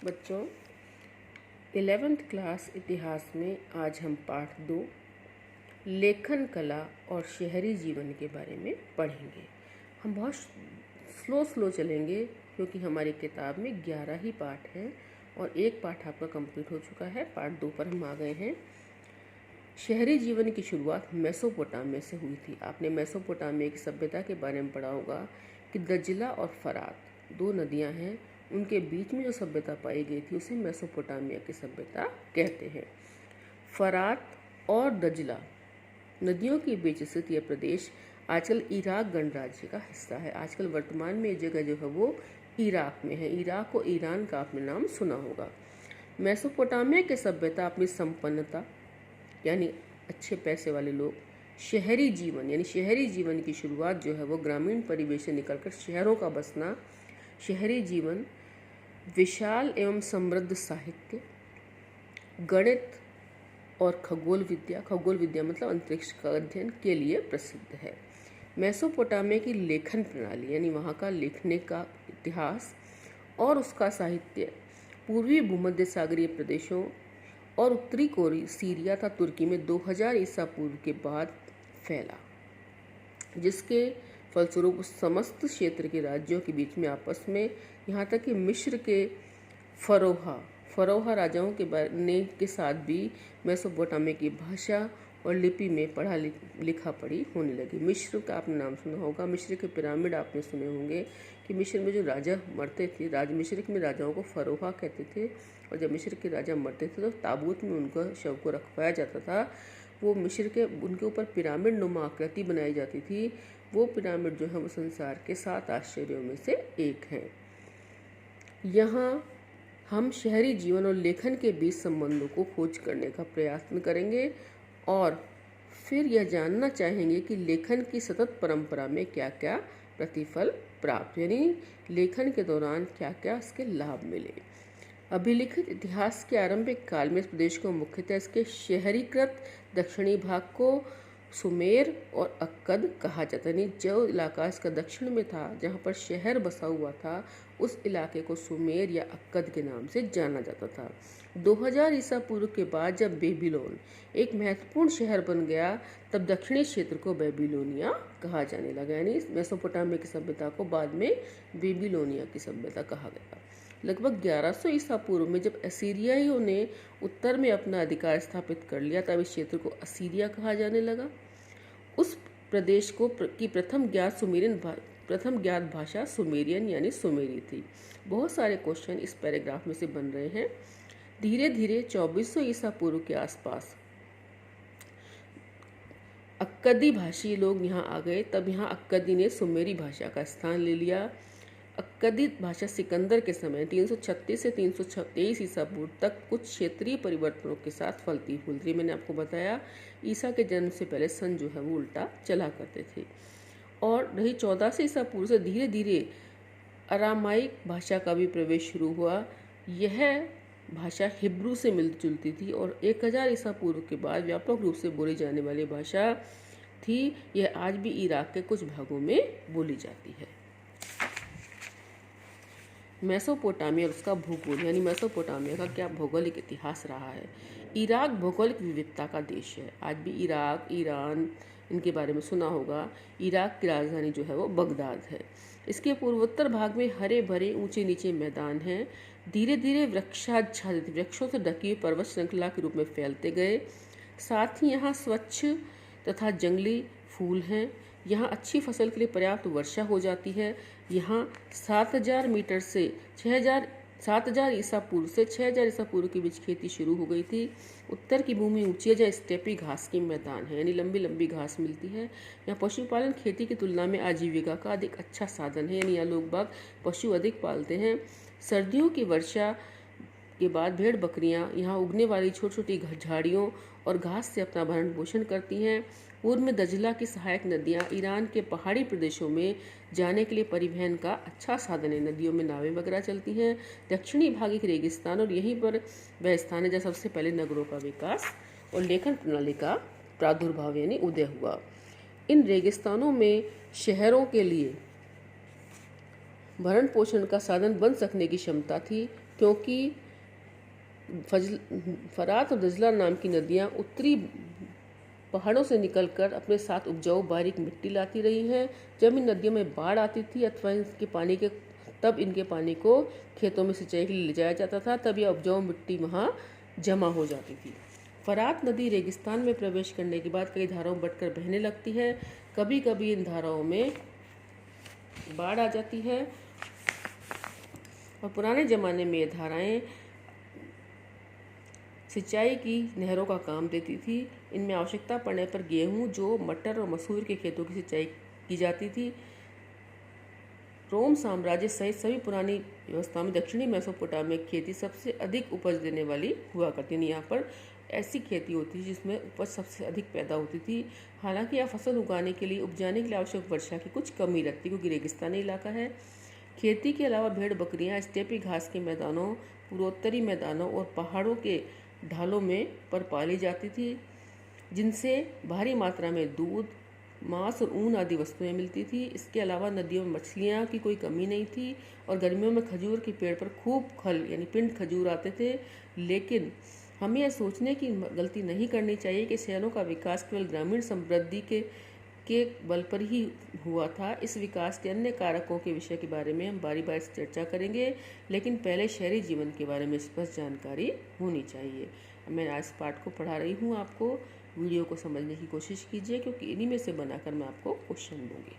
बच्चों, 11th class इतिहास में आज हम पाठ 2 लेखन कला और शहरी जीवन के बारे में पढ़ेंगे। हम बहुत स्लो चलेंगे क्योंकि हमारी किताब में 11 ही पाठ हैं और एक पाठ आपका कंप्लीट हो चुका है। पार्ट 2 पर हम आ गए हैं। शहरी जीवन की शुरुआत मेसोपोटामिया से हुई थी। आपने मेसोपोटामिया की सभ्यता के बारे में पढ़ा होगा कि दज्ला और फरात 2 नदियां हैं, उनके बीच में जो सभ्यता पाई गई थी उसे मेसोपोटामिया की सभ्यता कहते हैं। फरात और दज्ला नदियों के बीच स्थित यह प्रदेश आजकल इराक गणराज्य का हिस्सा है। आजकल वर्तमान में ये जगह जो है वो इराक में है। इराक को ईरान का आपने नाम सुना होगा। मेसोपोटामिया की सभ्यता अपनी संपन्नता यानी अच्छे पैसे वाले लोग, शहरी जीवन यानी शहरी जीवन की शुरुआत जो है वो ग्रामीण परिवेश से निकलकर शहरों का बसना, शहरी जीवन, विशाल एवं समृद्ध साहित्य, गणित और खगोल विद्या मतलब अंतरिक्ष का अध्ययन के लिए प्रसिद्ध है। मेसोपोटामिया की लेखन प्रणाली यानी वहाँ का लिखने का इतिहास और उसका साहित्य पूर्वी भूमध्य सागरीय प्रदेशों और उत्तरी कोरिया, सीरिया तथा तुर्की में 2000 ईसा पूर्व के बाद फैला, जिसके फलस्वरूप समस्त क्षेत्र के राज्यों के बीच में आपस में यहाँ तक कि मिस्र के फरोहा राजाओं के साथ भी मेसोपोटामिया की भाषा और लिपि में पढ़ा लिखा पढ़ी होने लगी। मिस्र का आपने नाम सुना होगा। मिस्र के पिरामिड आपने सुने होंगे कि मिस्र में जो राजा मरते थे, मिस्र में राजाओं को फरोहा कहते थे, और जब मिस्र के राजा मरते थे तो ताबूत में उनका शव को रखवाया जाता था। वो मिस्र के उनके ऊपर पिरामिड नुमा आकृति बनाई जाती थी। वो पिरामिड जो है वो संसार के 7 आश्चर्यों में से एक है। यहाँ हम शहरी जीवन और लेखन के बीच संबंधों को खोज करने का प्रयास करेंगे और फिर यह जानना चाहेंगे कि लेखन की सतत परंपरा में क्या क्या प्रतिफल प्राप्त, यानी लेखन के दौरान क्या क्या इसके लाभ मिले। अभिलिखित इतिहास के आरंभिक काल में इस प्रदेश को मुख्यतः इसके शहरीकृत दक्षिणी भाग को सुमेर और अक्कद कहा जाता है। जो इलाका इसका दक्षिण में था, जहाँ पर शहर बसा हुआ था, उस इलाके को सुमेर या अक्कद के नाम से जाना जाता था। 2000 ईसा पूर्व के बाद जब बेबीलोन एक महत्वपूर्ण शहर बन गया, तब दक्षिणी क्षेत्र को बेबीलोनिया कहा जाने लगा, यानी मेसोपोटामिया की सभ्यता को बाद में बेबीलोनिया की सभ्यता कहा गया। लगभग 1100 ईसा पूर्व में जब असीरियाइयों ने उत्तर में अपना अधिकार स्थापित कर लिया, तब इस क्षेत्र को असीरिया कहा जाने लगा। उस प्रदेश को की प्रथम ज्ञात भाषा सुमेरियन यानी सुमेरी थी। बहुत सारे क्वेश्चन इस पैराग्राफ में से बन रहे हैं। धीरे धीरे 2400 ईसा पूर्व के आसपास अक्कदी भाषी लोग यहाँ आ गए। तब यहाँ अक्कदी ने सुमेरी भाषा का स्थान ले लिया। अक्कदी भाषा सिकंदर के समय 336 से 323 ईसा पूर्व तक कुछ क्षेत्रीय परिवर्तनों के साथ फलती फूलती। मैंने आपको बताया ईसा के जन्म से पहले सन जो है वो उल्टा चला करते थे। और रही 14 से ईसा पूर्व से धीरे धीरे अरामाइक भाषा का भी प्रवेश शुरू हुआ। यह भाषा हिब्रू से मिलती जुलती थी और 1000 ईसा पूर्व के बाद व्यापक रूप से बोली जाने वाली भाषा थी। यह आज भी इराक के कुछ भागों में बोली जाती है। मेसोपोटामिया और उसका भूगोल, यानी मेसोपोटामिया का क्या भौगोलिक इतिहास रहा है। इराक भौगोलिक विविधता का देश है। आज भी इराक, ईरान, इनके बारे में सुना होगा। इराक की राजधानी जो है वो बगदाद है। इसके पूर्वोत्तर भाग में हरे भरे ऊंचे नीचे मैदान हैं। धीरे धीरे वृक्षाच्छादित वृक्षों से ढकी पर्वत श्रृंखला के रूप में फैलते गए। साथ ही यहाँ स्वच्छ तथा जंगली फूल हैं। यहाँ अच्छी फसल के लिए पर्याप्त वर्षा हो जाती है। यहाँ 7000 मीटर से 7000 ईसा पूर्व से 6000 ईसा पूर्व के बीच खेती शुरू हो गई थी। उत्तर की भूमि ऊंची है, जहाँ स्टेपी घास के मैदान है, यानी लंबी लंबी घास मिलती है। यहाँ पशुपालन खेती की तुलना में आजीविका का अधिक अच्छा साधन है, यानी यहाँ लोग बाग पशु अधिक पालते हैं। सर्दियों की वर्षा के बाद भेड़ बकरियां यहाँ उगने वाली छोटी छोटी झाड़ियों और घास से अपना भरण पोषण करती हैं। पूर्व में दजला की सहायक नदियाँ ईरान के पहाड़ी प्रदेशों में जाने के लिए परिवहन का अच्छा साधन है। नदियों में नावें वगैरह चलती हैं। दक्षिणी भाग एक रेगिस्तान और यहीं पर वह स्थान है जहाँ सबसे पहले नगरों का विकास और लेखन प्रणाली का प्रादुर्भाव यानी उदय हुआ। इन रेगिस्तानों में शहरों के लिए भरण पोषण का साधन बन सकने की क्षमता थी, क्योंकि फरात और दजला नाम की नदियाँ उत्तरी पहाड़ों से निकलकर अपने साथ उपजाऊ बारीक मिट्टी लाती रही हैं। जब इन नदियों में बाढ़ आती थी अथवा इनके पानी को खेतों में सिंचाई के लिए ले जाया जाता था, तब यह उपजाऊ मिट्टी वहाँ जमा हो जाती थी। फरात नदी रेगिस्तान में प्रवेश करने के बाद कई धाराओं में बटकर बहने लगती है। कभी कभी इन धाराओं में बाढ़ आ जाती है और पुराने ज़माने में ये धाराएं सिंचाई की नहरों का काम देती थी। इनमें आवश्यकता पड़ने पर गेहूं, जौ, मटर और मसूर के खेतों की सिंचाई की जाती थी। रोम साम्राज्य सहित सभी पुरानी व्यवस्था में दक्षिणी मेसोपोटामिया की खेती सबसे अधिक उपज देने वाली हुआ करती थी। यहाँ पर ऐसी खेती होती थी जिसमें उपज सबसे अधिक पैदा होती थी। हालांकि यह फसल उगाने के लिए उपजाने के लिए आवश्यक वर्षा की कुछ कमी रहती क्योंकि रेगिस्तानी इलाका है। खेती के अलावा भेड़ बकरियाँ स्टेपी घास के मैदानों, पूर्वोत्तरी मैदानों और पहाड़ों के ढालों में पर पाली जाती थी, जिनसे भारी मात्रा में दूध, मांस और ऊन आदि वस्तुएं मिलती थी। इसके अलावा नदियों में मछलियाँ की कोई कमी नहीं थी और गर्मियों में खजूर के पेड़ पर खूब फल यानी पिंड खजूर आते थे। लेकिन हमें यह सोचने की गलती नहीं करनी चाहिए कि शहरों का विकास केवल ग्रामीण समृद्धि के बल पर ही हुआ था। इस विकास के अन्य कारकों के विषय के बारे में हम बारी बारी से चर्चा करेंगे, लेकिन पहले शहरी जीवन के बारे में स्पष्ट जानकारी होनी चाहिए। मैं आज पाठ को पढ़ा रही हूँ आपको, वीडियो को समझने की कोशिश कीजिए क्योंकि इन्हीं में से बनाकर मैं आपको क्वेश्चन दूंगी।